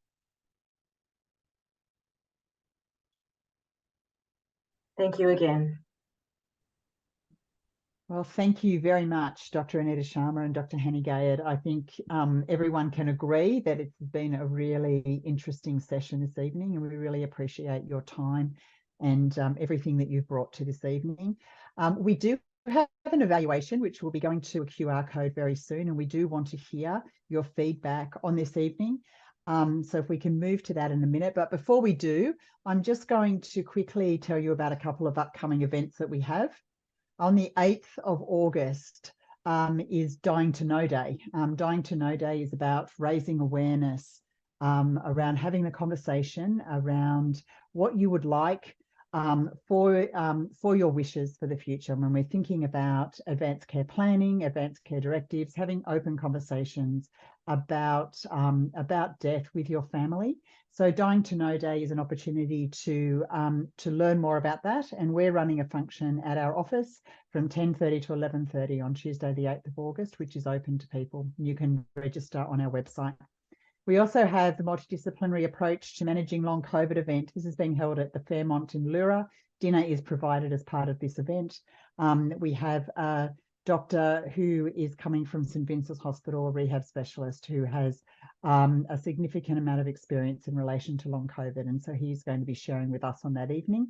S4: Thank you again.
S1: Well, thank you very much, Dr. Anita Sharma and Dr. Henny Gayed. I think everyone can agree that it's been a really interesting session this evening, and we really appreciate your time and everything that you've brought to this evening. We do have an evaluation, which will be going to a QR code very soon, and we do want to hear your feedback on this evening. So if we can move to that in a minute, but before we do, I'm just going to quickly tell you about a couple of upcoming events that we have. On the 8th of August is Dying to Know Day. Dying to Know Day is about raising awareness around having the conversation around what you would like for your wishes for the future. When we're thinking about advanced care planning, advanced care directives, having open conversations about death with your family. So Dying to Know Day is an opportunity to learn more about that. And we're running a function at our office from 10:30 to 11:30 on Tuesday, the 8th of August, which is open to people. You can register on our website. We also have the multidisciplinary approach to managing long COVID event. This is being held at the Fairmont in Lura. Dinner is provided as part of this event. We have a doctor who is coming from St Vincent's Hospital, a rehab specialist who has a significant amount of experience in relation to long COVID. And so he's going to be sharing with us on that evening.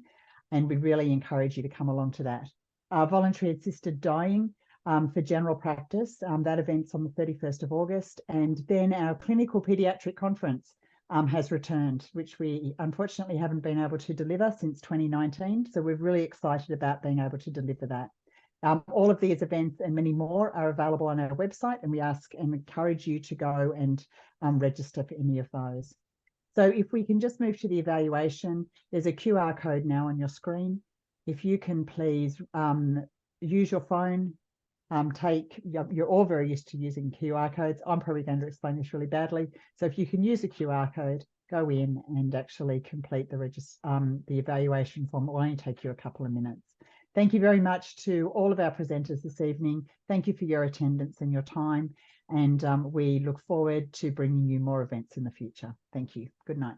S1: And we really encourage you to come along to that. Voluntary assisted dying for general practice, that event's on the 31st of August. And then our clinical paediatric conference has returned, which we unfortunately haven't been able to deliver since 2019. So we're really excited about being able to deliver that. All of these events and many more are available on our website, and we ask and encourage you to go and register for any of those. So if we can just move to the evaluation, there's a QR code now on your screen. If you can please use your phone, you're all very used to using QR codes. I'm probably going to explain this really badly. So if you can use a QR code, go in and actually complete the evaluation form. It will only take you a couple of minutes. Thank you very much to all of our presenters this evening. Thank you for your attendance and your time. And we look forward to bringing you more events in the future. Thank you. Good night.